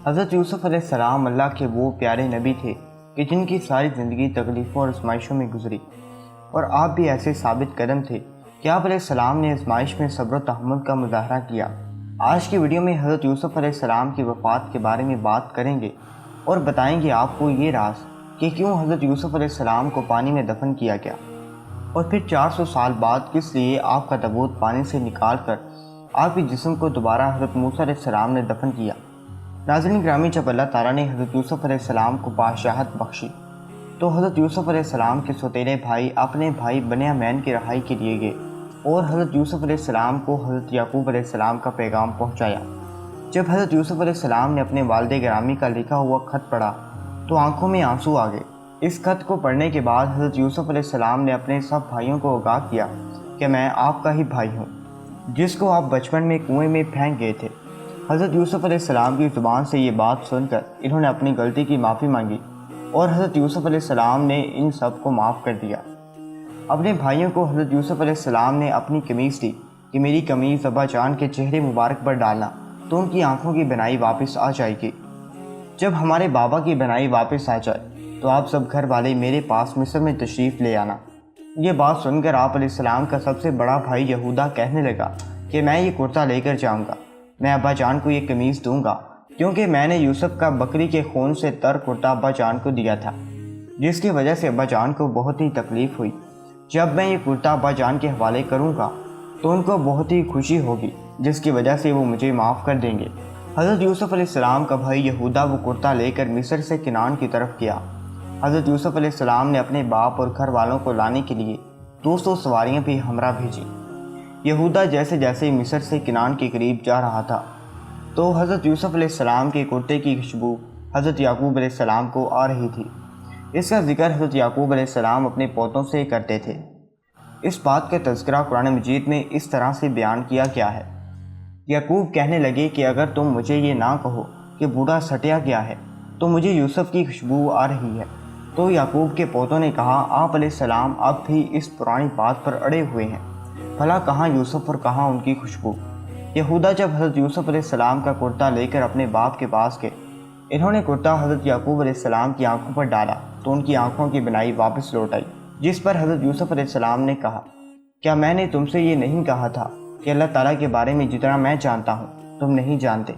حضرت یوسف علیہ السلام اللہ کے وہ پیارے نبی تھے کہ جن کی ساری زندگی تکلیفوں اور آزمائشوں میں گزری، اور آپ بھی ایسے ثابت قدم تھے کہ آپ علیہ السلام نے آزمائش میں صبر و تحمل کا مظاہرہ کیا۔ آج کی ویڈیو میں حضرت یوسف علیہ السلام کی وفات کے بارے میں بات کریں گے اور بتائیں گے آپ کو یہ راز کہ کیوں حضرت یوسف علیہ السلام کو پانی میں دفن کیا گیا، اور پھر 400 سال بعد کس لیے آپ کا تابوت پانی سے نکال کر آپ کے جسم کو دوبارہ حضرت موسیٰ علیہ السلام نے دفن کیا۔ ناظرین گرامی، جب اللہ تعالیٰ نے حضرت یوسف علیہ السلام کو بادشاہت بخشی تو حضرت یوسف علیہ السلام کے سوتیلے بھائی اپنے بھائی بنیامین کی رہائی کے لیے گئے اور حضرت یوسف علیہ السلام کو حضرت یعقوب علیہ السلام کا پیغام پہنچایا۔ جب حضرت یوسف علیہ السلام نے اپنے والد گرامی کا لکھا ہوا خط پڑھا تو آنکھوں میں آنسو آ گئے۔ اس خط کو پڑھنے کے بعد حضرت یوسف علیہ السلام نے اپنے سب بھائیوں کو آگاہ کیا کہ میں آپ کا ہی بھائی ہوں جس کو آپ بچپن میں کنویں میں پھینک گئے تھے۔ حضرت یوسف علیہ السلام کی زبان سے یہ بات سن کر انہوں نے اپنی غلطی کی معافی مانگی اور حضرت یوسف علیہ السلام نے ان سب کو معاف کر دیا۔ اپنے بھائیوں کو حضرت یوسف علیہ السلام نے اپنی قمیص دی کہ میری قمیص ابا جان کے چہرے مبارک پر ڈالنا تو ان کی آنکھوں کی بینائی واپس آ جائے گی۔ جب ہمارے بابا کی بینائی واپس آ جائے تو آپ سب گھر والے میرے پاس مصر میں تشریف لے آنا۔ یہ بات سن کر آپ علیہ السلام کا سب سے بڑا بھائی یہودا کہنے لگا کہ میں یہ کرتا لے کر جاؤں گا، میں ابا جان کو یہ قمیص دوں گا، کیونکہ میں نے یوسف کا بکری کے خون سے تر کرتا ابا جان کو دیا تھا، جس کی وجہ سے ابا جان کو بہت ہی تکلیف ہوئی۔ جب میں یہ کرتا ابا جان کے حوالے کروں گا تو ان کو بہت ہی خوشی ہوگی، جس کی وجہ سے وہ مجھے معاف کر دیں گے۔ حضرت یوسف علیہ السلام کا بھائی یہودا وہ کرتا لے کر مصر سے کنعان کی طرف گیا۔ حضرت یوسف علیہ السلام نے اپنے باپ اور گھر والوں کو لانے کے لیے 200 سواریاں بھی ہمراہ بھیجی۔ یہودا جیسے جیسے مصر سے کنعان کے قریب جا رہا تھا تو حضرت یوسف علیہ السلام کے کرتے کی خوشبو حضرت یعقوب علیہ السلام کو آ رہی تھی۔ اس کا ذکر حضرت یعقوب علیہ السلام اپنے پوتوں سے کرتے تھے۔ اس بات کا تذکرہ قرآن مجید میں اس طرح سے بیان کیا گیا ہے۔ یعقوب کہنے لگے کہ اگر تم مجھے یہ نہ کہو کہ بوڑھا سٹیا گیا ہے تو مجھے یوسف کی خوشبو آ رہی ہے۔ تو یعقوب کے پوتوں نے کہا آپ علیہ السلام اب بھی اس پرانی بات پر اڑے ہوئے ہیں، بھلا کہاں یوسف اور کہاں ان کی خوشبو۔ یہودا جب حضرت یوسف علیہ السلام کا کرتا لے کر اپنے باپ کے پاس گئے، انہوں نے کرتا حضرت یعقوب علیہ السلام کی آنکھوں پر ڈالا تو ان کی آنکھوں کی بینائی واپس لوٹ آئی، جس پر حضرت یوسف علیہ السلام نے کہا کیا میں نے تم سے یہ نہیں کہا تھا کہ اللہ تعالیٰ کے بارے میں جتنا میں جانتا ہوں تم نہیں جانتے۔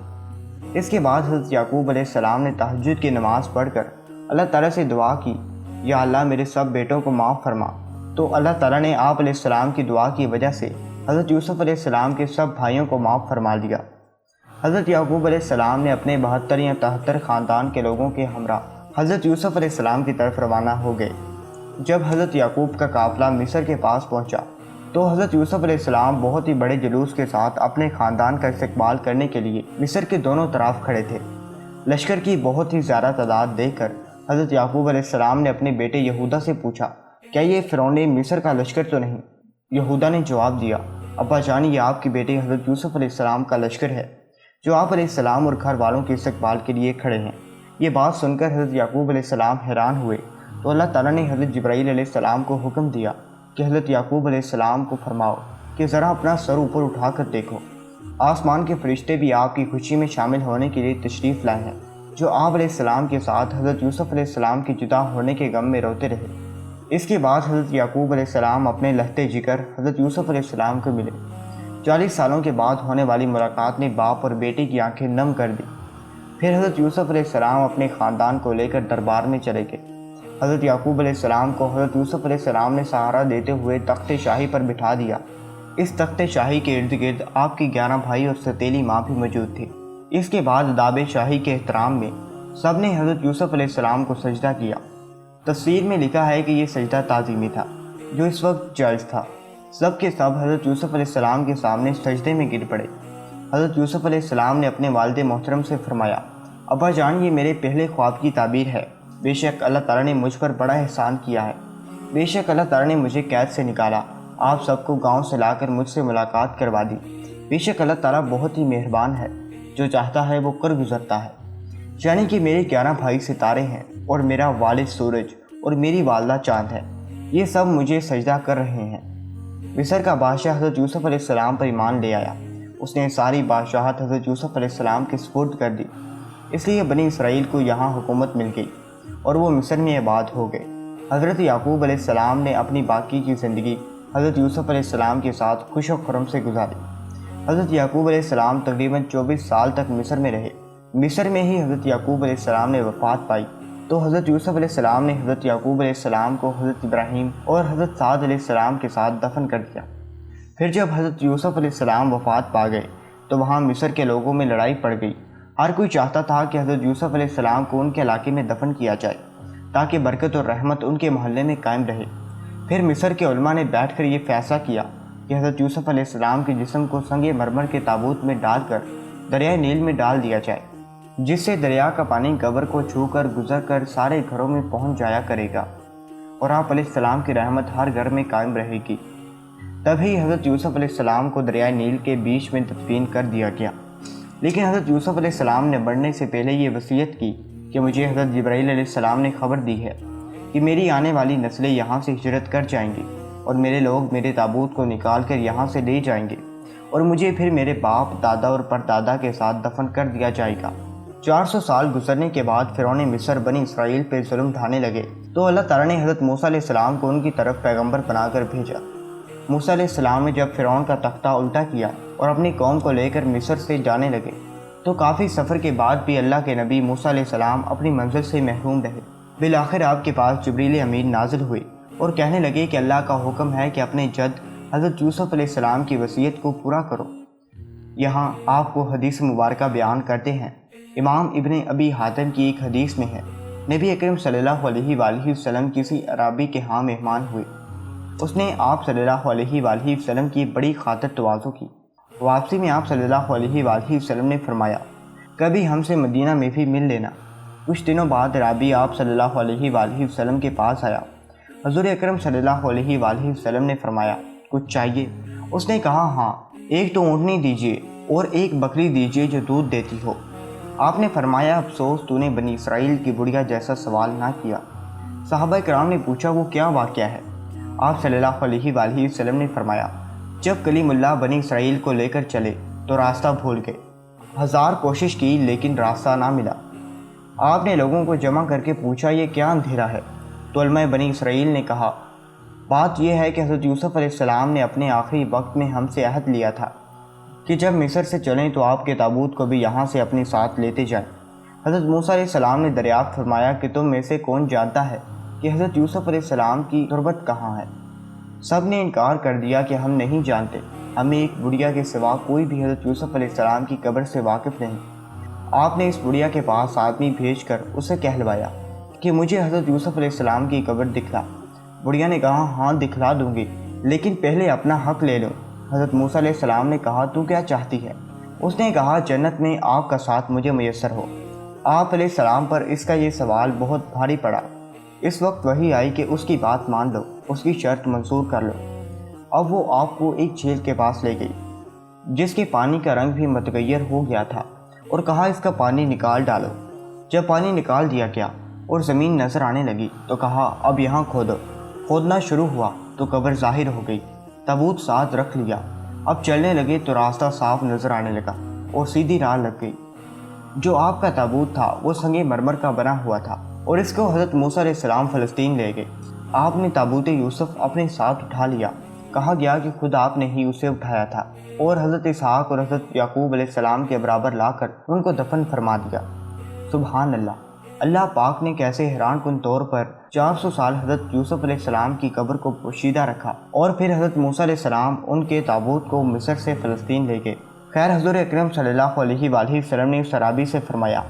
اس کے بعد حضرت یعقوب علیہ السلام نے تہجد کی نماز پڑھ کر اللہ تعالیٰ سے دعا کی یا اللہ میرے سب بیٹوں کو معاف فرما، تو اللہ تعالیٰ نے آپ علیہ السلام کی دعا کی وجہ سے حضرت یوسف علیہ السلام کے سب بھائیوں کو معاف فرما دیا۔ حضرت یعقوب علیہ السلام نے اپنے 72 یا 73 خاندان کے لوگوں کے ہمراہ حضرت یوسف علیہ السلام کی طرف روانہ ہو گئے۔ جب حضرت یعقوب کا قافلہ مصر کے پاس پہنچا تو حضرت یوسف علیہ السلام بہت ہی بڑے جلوس کے ساتھ اپنے خاندان کا استقبال کرنے کے لیے مصر کے دونوں طرف کھڑے تھے۔ لشکر کی بہت ہی زیادہ تعداد دیکھ کر حضرت یعقوب علیہ السلام نے اپنے بیٹے یہودا سے پوچھا کیا یہ فرعون مصر کا لشکر تو نہیں؟ یہودا نے جواب دیا ابا جان یہ آپ کے بیٹے حضرت یوسف علیہ السلام کا لشکر ہے جو آپ علیہ السلام اور گھر والوں کے استقبال کے لیے کھڑے ہیں۔ یہ بات سن کر حضرت یعقوب علیہ السلام حیران ہوئے تو اللہ تعالیٰ نے حضرت جبرائیل علیہ السلام کو حکم دیا کہ حضرت یعقوب علیہ السلام کو فرماؤ کہ ذرا اپنا سر اوپر اٹھا کر دیکھو، آسمان کے فرشتے بھی آپ کی خوشی میں شامل ہونے کے لیے تشریف لائے ہیں جو آپ علیہ السلام کے ساتھ حضرت یوسف علیہ السلام کے جدا ہونے کے غم میں روتے رہے۔ اس کے بعد حضرت یعقوب علیہ السلام اپنے لہتے جگر حضرت یوسف علیہ السلام کو ملے۔ 40 سالوں کے بعد ہونے والی ملاقات نے باپ اور بیٹے کی آنکھیں نم کر دی۔ پھر حضرت یوسف علیہ السلام اپنے خاندان کو لے کر دربار میں چلے گئے۔ حضرت یعقوب علیہ السلام کو حضرت یوسف علیہ السلام نے سہارا دیتے ہوئے تخت شاہی پر بٹھا دیا۔ اس تخت شاہی کے ارد گرد آپ کی 11 بھائی اور ستیلی ماں بھی موجود تھی۔ اس کے بعد اداب شاہی کے احترام میں سب نے حضرت یوسف علیہ السلام کو سجدہ کیا۔ تفسیر میں لکھا ہے کہ یہ سجدہ تعظیمی تھا جو اس وقت جائز تھا۔ سب کے سب حضرت یوسف علیہ السلام کے سامنے سجدے میں گر پڑے۔ حضرت یوسف علیہ السلام نے اپنے والد محترم سے فرمایا ابا جان یہ میرے پہلے خواب کی تعبیر ہے، بے شک اللہ تعالیٰ نے مجھ پر بڑا احسان کیا ہے، بے شک اللہ تعالیٰ نے مجھے قید سے نکالا، آپ سب کو گاؤں سے لا کر مجھ سے ملاقات کروا دی، بے شک اللہ تعالیٰ بہت ہی مہربان ہے، جو چاہتا ہے وہ کر گزرتا ہے۔ یعنی کہ میرے 11 بھائی ستارے ہیں اور میرا والد سورج اور میری والدہ چاند ہے، یہ سب مجھے سجدہ کر رہے ہیں۔ مصر کا بادشاہ حضرت یوسف علیہ السلام پر ایمان لے آیا، اس نے ساری بادشاہت حضرت یوسف علیہ السلام کے سپرد کر دی۔ اس لیے بنی اسرائیل کو یہاں حکومت مل گئی اور وہ مصر میں آباد ہو گئے۔ حضرت یعقوب علیہ السلام نے اپنی باقی کی زندگی حضرت یوسف علیہ السلام کے ساتھ خوش و خرم سے گزاری۔ حضرت یعقوب علیہ السلام تقریباً 24 سال تک مصر میں رہے۔ مصر میں ہی حضرت یعقوب علیہ السلام نے وفات پائی تو حضرت یوسف علیہ السلام نے حضرت یعقوب علیہ السلام کو حضرت ابراہیم اور حضرت سعد علیہ السلام کے ساتھ دفن کر دیا۔ پھر جب حضرت یوسف علیہ السلام وفات پا گئے تو وہاں مصر کے لوگوں میں لڑائی پڑ گئی۔ ہر کوئی چاہتا تھا کہ حضرت یوسف علیہ السلام کو ان کے علاقے میں دفن کیا جائے تاکہ برکت اور رحمت ان کے محلے میں قائم رہے۔ پھر مصر کے علماء نے بیٹھ کر یہ فیصلہ کیا کہ حضرت یوسف علیہ السلام کے جسم کو سنگ مرمر کے تابوت میں ڈال کر دریائے نیل میں ڈال دیا جائے، جس سے دریا کا پانی قبر کو چھو کر گزر کر سارے گھروں میں پہنچ جایا کرے گا اور آپ علیہ السلام کی رحمت ہر گھر میں قائم رہے گی۔ تبھی حضرت یوسف علیہ السلام کو دریائے نیل کے بیچ میں دفن کر دیا گیا۔ لیکن حضرت یوسف علیہ السلام نے مرنے سے پہلے یہ وصیت کی کہ مجھے حضرت جبرائیل علیہ السلام نے خبر دی ہے کہ میری آنے والی نسلیں یہاں سے ہجرت کر جائیں گی اور میرے لوگ میرے تابوت کو نکال کر یہاں سے لے جائیں گے اور مجھے پھر میرے باپ، دادا اور پردادا کے ساتھ دفن کر دیا جائے گا۔ 400 سال گزرنے کے بعد فرعون مصر بنی اسرائیل پہ ظلم ڈھانے لگے تو اللہ تعالیٰ نے حضرت موسیٰ علیہ السلام کو ان کی طرف پیغمبر بنا کر بھیجا۔ موسیٰ علیہ السلام نے جب فرعون کا تختہ الٹا کیا اور اپنی قوم کو لے کر مصر سے جانے لگے تو کافی سفر کے بعد بھی اللہ کے نبی موسیٰ علیہ السلام اپنی منزل سے محروم رہے۔ بالآخر آپ کے پاس جبریل امین نازل ہوئے اور کہنے لگے کہ اللہ کا حکم ہے کہ اپنے جد حضرت یوسف علیہ السلام کی وصیت کو پورا کرو۔ یہاں آپ کو حدیث مبارکہ بیان کرتے ہیں۔ امام ابن ابی حاتم کی ایک حدیث میں ہے، نبی اکرم صلی اللہ علیہ وآلہ وسلم کسی عرابی کے ہاں مہمان ہوئے۔ اس نے آپ صلی اللہ علیہ وآلہ وسلم کی بڑی خاطر تواضع کی۔ واپسی میں آپ صلی اللہ علیہ وآلہ وسلم نے فرمایا، کبھی ہم سے مدینہ میں بھی مل لینا۔ کچھ دنوں بعد عرابی آپ صلی اللہ علیہ وآلہ وسلم کے پاس آیا۔ حضور اکرم صلی اللہ علیہ وآلہ وسلم نے فرمایا، کچھ چاہیے؟ اس نے کہا، ہاں، ایک تو اونٹنی دیجیے اور ایک بکری دیجیے جو دودھ دیتی ہو۔ آپ نے فرمایا، افسوس تو نے بنی اسرائیل کی بڑھیا جیسا سوال نہ کیا۔ صحابہ کرام نے پوچھا، وہ کیا واقعہ ہے؟ آپ صلی اللہ علیہ وآلہ وسلم نے فرمایا، جب کلیم اللہ بنی اسرائیل کو لے کر چلے تو راستہ بھول گئے، 1000 کوشش کی لیکن راستہ نہ ملا۔ آپ نے لوگوں کو جمع کر کے پوچھا، یہ کیا اندھیرا ہے؟ تو علماء بنی اسرائیل نے کہا، بات یہ ہے کہ حضرت یوسف علیہ السلام نے اپنے آخری وقت میں ہم سے عہد لیا تھا کہ جب مصر سے چلیں تو آپ کے تابوت کو بھی یہاں سے اپنے ساتھ لیتے جائیں۔ حضرت موسیٰ علیہ السلام نے دریافت فرمایا کہ تم میں سے کون جانتا ہے کہ حضرت یوسف علیہ السلام کی تربت کہاں ہے؟ سب نے انکار کر دیا کہ ہم نہیں جانتے، ہمیں ایک بڑھیا کے سوا کوئی بھی حضرت یوسف علیہ السلام کی قبر سے واقف نہیں۔ آپ نے اس بڑھیا کے پاس آدمی بھیج کر اسے کہلوایا کہ مجھے حضرت یوسف علیہ السلام کی قبر دکھلا۔ بڑھیا نے کہا، ہاں دکھلا دوں گی، لیکن پہلے اپنا حق لے لوں۔ حضرت موسیٰ علیہ السلام نے کہا، تو کیا چاہتی ہے؟ اس نے کہا، جنت میں آپ کا ساتھ مجھے میسر ہو۔ آپ علیہ السلام پر اس کا یہ سوال بہت بھاری پڑا۔ اس وقت وحی آئی کہ اس کی بات مان لو، اس کی شرط منظور کر لو۔ اب وہ آپ کو ایک جھیل کے پاس لے گئی جس کے پانی کا رنگ بھی متغیر ہو گیا تھا اور کہا، اس کا پانی نکال ڈالو۔ جب پانی نکال دیا گیا اور زمین نظر آنے لگی تو کہا، اب یہاں کھودو۔ کھودنا شروع ہوا تو قبر ظاہر ہو گئی۔ تابوت ساتھ رکھ لیا۔ اب چلنے لگے تو راستہ صاف نظر آنے لگا اور سیدھی راہ لگ گئی۔ جو آپ کا تابوت تھا وہ سنگ مرمر کا بنا ہوا تھا اور اس کو حضرت موسیٰ علیہ السلام فلسطین لے گئے۔ آپ نے تابوت یوسف اپنے ساتھ اٹھا لیا۔ کہا گیا کہ خود آپ نے ہی اسے اٹھایا تھا اور حضرت اسحاق اور حضرت یعقوب علیہ السلام کے برابر لا کر ان کو دفن فرما دیا۔ سبحان اللہ! اللہ پاک نے کیسے حیران کن طور پر 400 سال حضرت یوسف علیہ السلام کی قبر کو پوشیدہ رکھا اور پھر حضرت موسیٰ علیہ السلام ان کے تابوت کو مصر سے فلسطین لے گئے۔ خیر، حضور اکرم صلی اللہ علیہ وآلہ وسلم نے اس عرابی سے فرمایا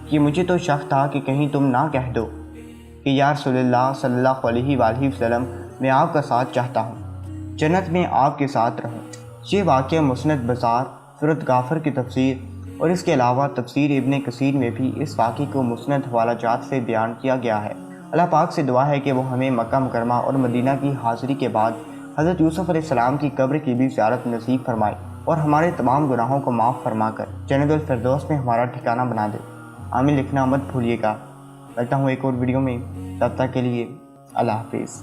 کہ مجھے تو شک تھا کہ کہیں تم نہ کہہ دو کہ یا رسول اللہ صلی اللہ علیہ وآلہ وسلم، میں آپ کا ساتھ چاہتا ہوں، جنت میں آپ کے ساتھ رہوں۔ یہ واقعہ مسند بزار، سورۃ غافر کی تفسیر اور اس کے علاوہ تفسیر ابن کثیر میں بھی اس واقعے کو مسند حوالہ جات سے بیان کیا گیا ہے۔ اللہ پاک سے دعا ہے کہ وہ ہمیں مکہ مکرمہ اور مدینہ کی حاضری کے بعد حضرت یوسف علیہ السلام کی قبر کی بھی زیارت نصیب فرمائے اور ہمارے تمام گناہوں کو معاف فرما کر جنت الفردوس میں ہمارا ٹھکانہ بنا دے۔ آمین لکھنا مت بھولیے گا۔ ملتا ہوں ایک اور ویڈیو میں، تب تک کے لیے اللہ حافظ۔